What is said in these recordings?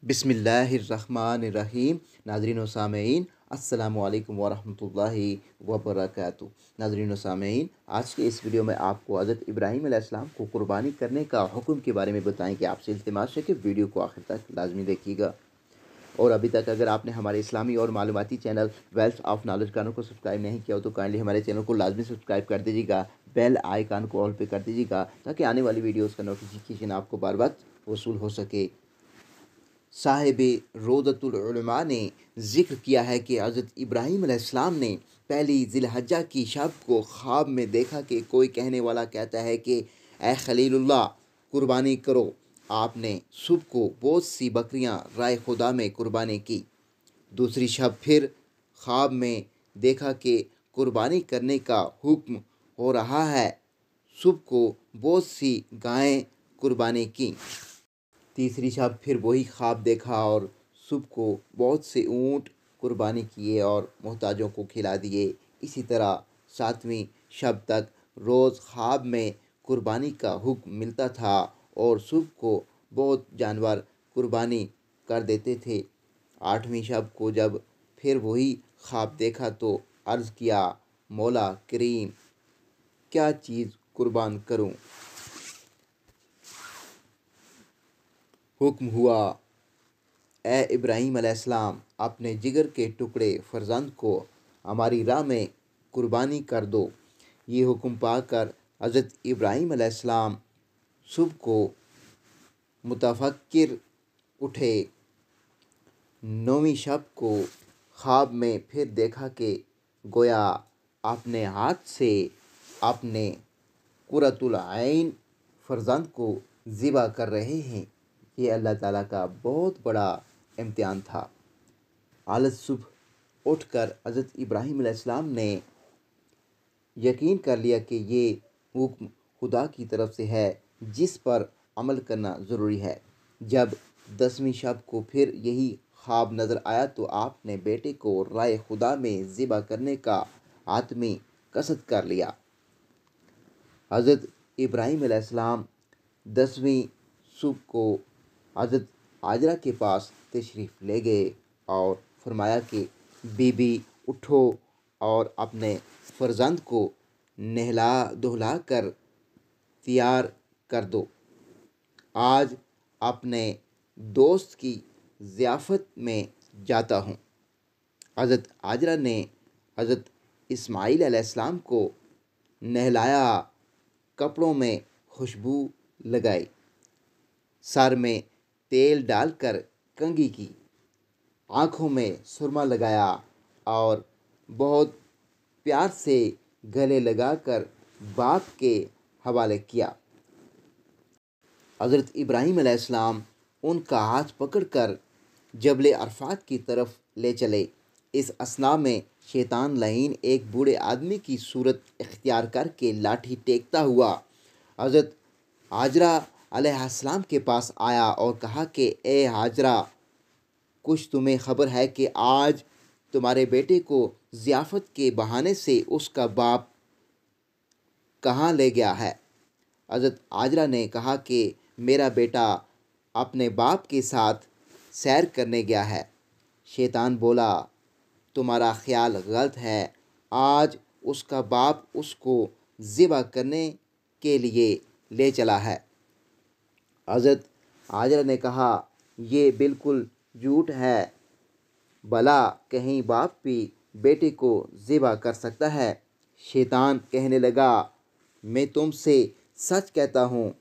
बिस्मिल्लाहिर्रहमानिर्रहीम। नाज़रीन व सामईन, अस्सलामु अलैकुम वरहमतुल्लाहि वबरकातुहू। नाज़रीन व सामईन, आज के इस वीडियो में आपको हज़रत इब्राहीम अलैहिस्सलाम को कुर्बानी करने का हुक्म के बारे में बताएंगे। आपसे इल्तिमास है कि वीडियो को आखिर तक लाजमी देखिएगा। और अभी तक अगर आपने हमारे इस्लामी और मालूमाती चैनल वेल्थ ऑफ नॉलेज कानों को सब्सक्राइब नहीं किया हो तो काइंडली हमारे चैनल को लाजमी सब्सक्राइब कर दीजिएगा, बेल आइकन को ऑल पे कर दीजिएगा ताकि आने वाली वीडियोस का नोटिफिकेशन आपको बार बार वसूल हो सके। साहिब रोदतुल उलमा ने ज़िक्र किया है कि हज़रत इब्राहीम अलैहिस्सलाम ने पहली ज़िलहज्जा की शब को ख्वाब में देखा कि कोई कहने वाला कहता है कि ए खलीलुल्लाह, कुर्बानी करो। आपने सुबह को बहुत सी बकरियां राय खुदा में कुर्बानी की। दूसरी शब फिर ख्वाब में देखा कि कुर्बानी करने का हुक्म हो रहा है। सुबह को बहुत सी गायें कुर्बानी की। तीसरी शब फिर वही ख्वाब देखा और सुबह को बहुत से ऊँट कुर्बानी किए और मोहताजों को खिला दिए। इसी तरह सातवीं शब तक रोज़ ख्वाब में कुर्बानी का हुक्म मिलता था और सुबह को बहुत जानवर कुर्बानी कर देते थे। आठवीं शब को जब फिर वही ख्वाब देखा तो अर्ज़ किया, मौला करीम, क्या चीज़ कुर्बान करूं? हुक्म हुआ, ए इब्राहीम अलैहिस्सलाम, अपने जिगर के टुकड़े फ़र्जंद को हमारी राह में कुर्बानी कर दो। ये हुक्म पाकर हज़रत इब्राहीम अलैहिस्सलाम सुबह को मुतफक्किर उठे। नौवीं शब को ख्वाब में फिर देखा कि गोया अपने हाथ से अपने कुर्रतुल ऐन फ़र्जंद को ज़िबा कर रहे हैं। ये अल्लाह ताला का बहुत बड़ा इम्तिहान था। आज सुबह उठकर हज़रत इब्राहीम अलैहिस्सलाम ने यकीन कर लिया कि ये हुक्म खुदा की तरफ से है जिस पर अमल करना ज़रूरी है। जब 10वीं शब को फिर यही ख्वाब नज़र आया तो आपने बेटे को राय खुदा में ज़िबा करने का आत्मी कसद कर लिया। हज़रत इब्राहीम अलैहिस्सलाम 10वीं सुबह को हज़रत हाजरा के पास तशरीफ़ ले गए और फरमाया कि बीबी उठो और अपने फ़र्जंद को नहला धुला कर तैयार कर दो। आज अपने दोस्त की ज़ियाफ़त में जाता हूँ। हज़रत हाजरा ने हज़रत इस्माईल अलैहिस्सलाम को नहलाया, कपड़ों में खुशबू लगाई, सर में तेल डालकर कंघी की, आँखों में सुरमा लगाया और बहुत प्यार से गले लगाकर बाप के हवाले किया। हज़रत इब्राहीम अलैहिस्सलाम उनका हाथ पकड़कर जबल अरफात की तरफ ले चले। इस असना में शैतान लईन एक बूढ़े आदमी की सूरत इख्तियार करके लाठी टेकता हुआ हज़रत हाजरा अलैहिस्सलाम के पास आया और कहा कि ए हाजरा, कुछ तुम्हें खबर है कि आज तुम्हारे बेटे को ज़ियाफ़त के बहाने से उसका बाप कहाँ ले गया है? हज़रत हाजरा ने कहा कि मेरा बेटा अपने बाप के साथ सैर करने गया है। शैतान बोला, तुम्हारा ख्याल गलत है, आज उसका बाप उसको ज़िबा करने के लिए ले चला है। हज़रत हाजरा ने कहा, ये बिल्कुल झूठ है, भला कहीं बाप भी बेटे को ज़िबा कर सकता है? शैतान कहने लगा, मैं तुमसे सच कहता हूँ,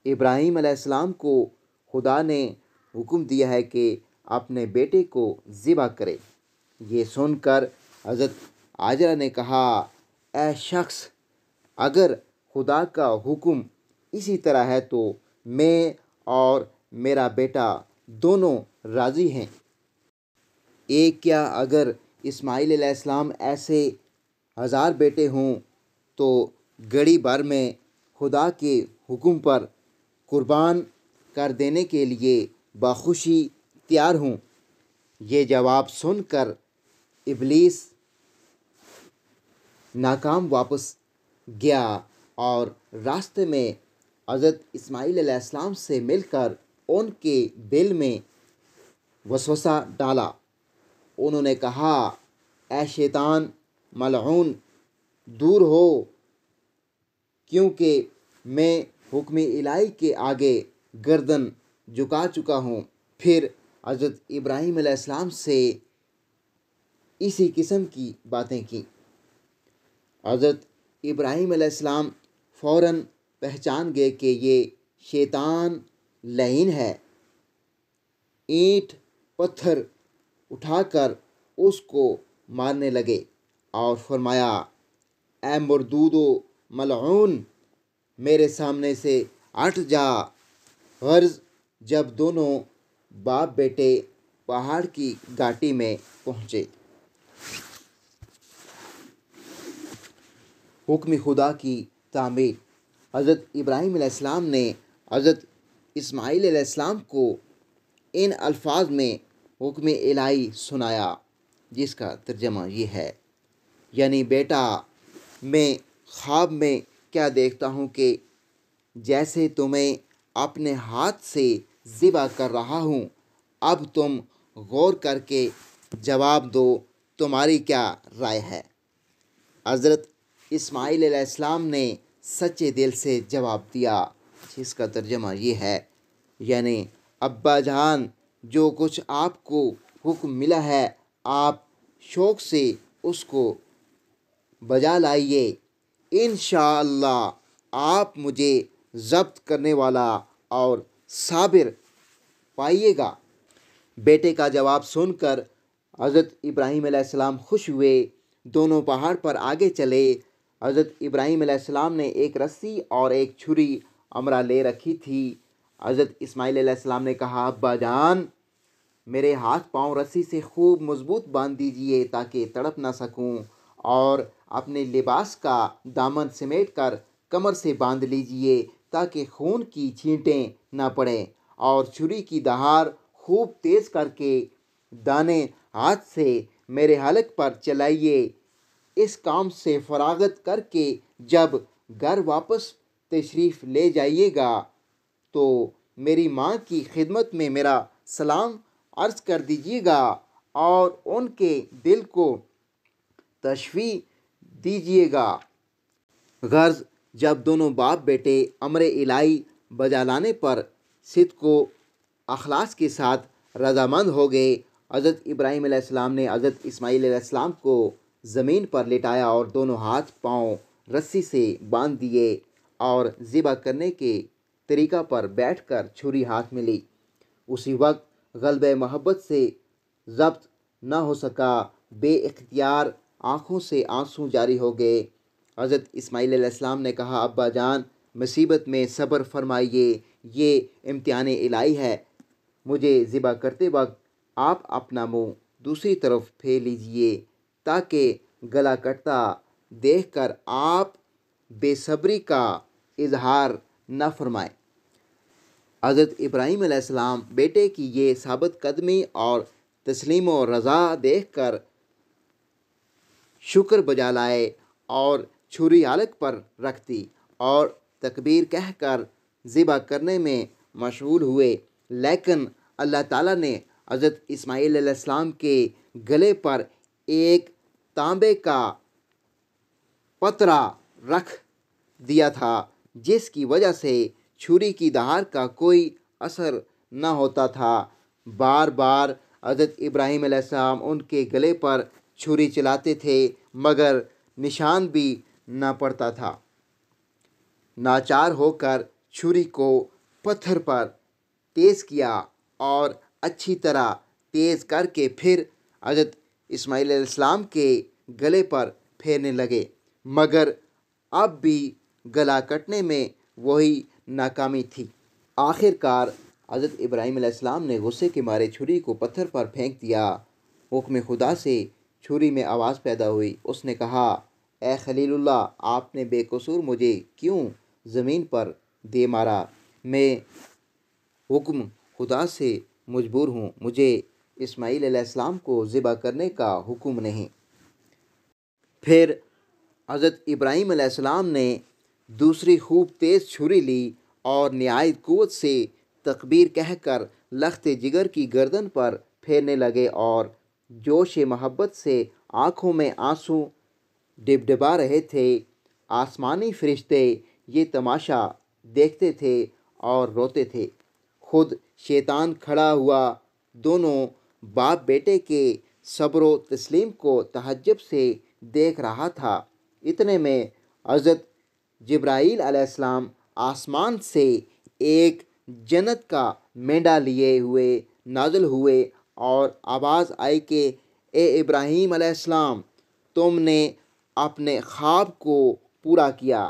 इब्राहीम अलैहिस्सलाम को खुदा ने हुक्म दिया है कि अपने बेटे को ज़िबा करे। ये सुनकर हज़रत हाजरा ने कहा, ऐ शख्स, अगर खुदा का हुक्म इसी तरह है तो मैं और मेरा बेटा दोनों राज़ी हैं। एक क्या अगर इस्माईल अलैहिस्सलाम ऐसे 1000 बेटे हों तो घड़ी भर में खुदा के हुक्म पर कुर्बान कर देने के लिए बखुशी तैयार हूँ। ये जवाब सुनकर इब्लीस नाकाम वापस गया और रास्ते में हज़रत इस्माईल अलैहिस्सलाम से मिलकर उनके दिल में वसवसा डाला। उन्होंने कहा, ए शैतान मलऊन, दूर हो, क्योंकि मैं हुक्म इलाही के आगे गर्दन झुका चुका हूँ। फिर हज़रत इब्राहीम अलैहिस्सलाम से इसी किस्म की बातें की। हज़रत इब्राहीम अलैहिस्सलाम फ़ौरन पहचान गए कि ये शैतान लईन है। ईंट पत्थर उठाकर उसको मारने लगे और फरमाया, ए मरदूदो मलऊन, मेरे सामने से हट जा। गर्ज जब दोनों बाप बेटे पहाड़ की घाटी में पहुँचे, हुक्म खुदा की तामीर। हज़रत इब्राहीम अलैहिस्सलाम ने हज़रत इस्माईल अलैहिस्सलाम को इन अल्फाज में हुक्म इलाही सुनाया, जिसका तर्जमा ये है, यानी बेटा, मैं ख्वाब में क्या देखता हूँ कि जैसे तुम्हें अपने हाथ से ज़िबा कर रहा हूँ। अब तुम गौर करके जवाब दो, तुम्हारी क्या राय है। हज़रत इस्माईल अलैहिस्सलाम ने सच्चे दिल से जवाब दिया, जिसका तर्जमा ये है, यानी अब्बा जान, जो कुछ आपको हुक्म मिला है आप शौक़ से उसको बजा लाइए। इंशाअल्लाह आप मुझे ज़ब्त करने वाला और साबिर पाइएगा। बेटे का जवाब सुनकर हज़रत इब्राहीम अलैहिस्सलाम खुश हुए। दोनों पहाड़ पर आगे चले। हज़रत इब्राहीम अलैहिस्सलाम ने एक रस्सी और एक छुरी अमरा ले रखी थी। हज़रत इस्माईल अलैहिस्सलाम ने कहा, अब्बा जान, मेरे हाथ पांव रस्सी से खूब मजबूत बांध दीजिए ताकि तड़प ना सकूं, और अपने लिबास का दामन समेट कर कमर से बांध लीजिए ताकि खून की छींटें ना पड़ें, और छुरी की धार खूब तेज़ करके दाने हाथ से मेरे हलक पर चलाइए। इस काम से फरागत करके जब घर वापस तशरीफ़ ले जाइएगा तो मेरी माँ की खिदमत में मेरा सलाम अर्ज़ कर दीजिएगा और उनके दिल को तशफ़ी दीजिएगा। गर्ज जब दोनों बाप बेटे अमरे इलाही बजा लाने पर सिद्क़ को अखलास के साथ रज़ामंद हो गए, हज़रत इब्राहीम अलैहिस्सलाम ने हज़रत इस्माईल अलैहिस्सलाम को ज़मीन पर लिटाया और दोनों हाथ पांव रस्सी से बांध दिए और ज़िबा करने के तरीक़ा पर बैठकर छुरी हाथ में ली। उसी वक्त ग़ल्बे मोहब्बत से ज़ब्त न हो सका, बेइख्तियार आँखों से आंसू जारी हो गए। हज़रत इस्माईल अलैहिस्सलाम ने कहा, अब्बा जान, मुसीबत में सब्र फरमाइए, ये इम्तिहान इलाही है। मुझे ज़िबा करते वक्त आप अपना मुँह दूसरी तरफ फेर लीजिए ताकि गला कटता देखकर आप बेसब्री का इजहार न फरमाएं। हज़रत इब्राहीम अलैहिस्सलाम बेटे की ये साबित कदमी और तस्लीम और रज़ा देखकर शुक्र बजा लाए और छुरी हलक पर रख दी और तकबीर कहकर ज़िबा करने में मशगूल हुए। लेकिन अल्लाह ताला ने हज़रत इस्माईल अलैहिस्सलाम के गले पर एक तांबे का पतरा रख दिया था, जिसकी वजह से छुरी की धार का कोई असर न होता था। बार बार हज़रत इब्राहीम अलैहिस्सलाम उनके गले पर छुरी चलाते थे मगर निशान भी न पड़ता था। नाचार होकर छुरी को पत्थर पर तेज़ किया और अच्छी तरह तेज़ करके फिर हज़रत इस्माईल अलैहिस्सलाम के गले पर फेरने लगे, मगर अब भी गला कटने में वही नाकामी थी। आखिरकार हज़रत इब्राहीम अलैहिस्सलाम ने गुस्से के मारे छुरी को पत्थर पर फेंक दिया। हुक्म खुदा से छुरी में आवाज़ पैदा हुई। उसने कहा, ए खलीलुल्लाह, आपने बेकसूर मुझे क्यों ज़मीन पर दे मारा? मैं हुक्म खुदा से मजबूर हूँ, मुझे इस्माईल अलैहिस्सलाम को ज़िबा करने का हुक्म नहीं। फिर हज़रत इब्राहीम अलैहिस्सलाम ने दूसरी खूब तेज़ छुरी ली और निहायत क़ुव्वत से तकबीर कहकर लख्त जिगर की गर्दन पर پھیرنے لگے اور جوش محبت سے آنکھوں میں آنسو ڈبڈبا رہے تھے۔ آسمانی فرشتے یہ تماشا دیکھتے تھے اور روتے تھے۔ خود شیطان کھڑا ہوا دونوں باپ بیٹے کے صبر و تسلیم کو تعجب سے دیکھ رہا تھا۔ اتنے میں حضرت جبرائیل علیہ السلام آسمان سے ایک جنت کا مینڈا لیے ہوئے نازل ہوئے اور آواز آئی کہ اے ابراہیم علیہ السلام، تم نے اپنے خواب کو پورا کیا،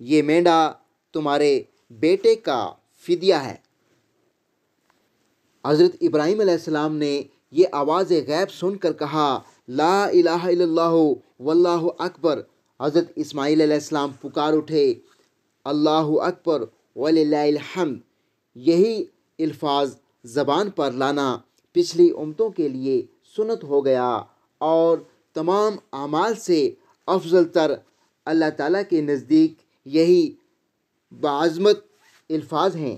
یہ مینڈا تمہارے بیٹے کا فدیہ ہے۔ حضرت ابراہیم علیہ السلام نے یہ آواز غیب سن کر کہا لا الہ الا اللہ واللہ اکبر۔ حضرت اسماعیل علیہ السلام پکار اٹھے اللہ اکبر وللہ الحمد۔ یہی الفاظ زبان پر لانا پچھلی امتوں کے لیے سنت ہو گیا اور تمام اعمال سے افضل تر اللہ تعالیٰ کے نزدیک یہی بعظمت الفاظ ہیں۔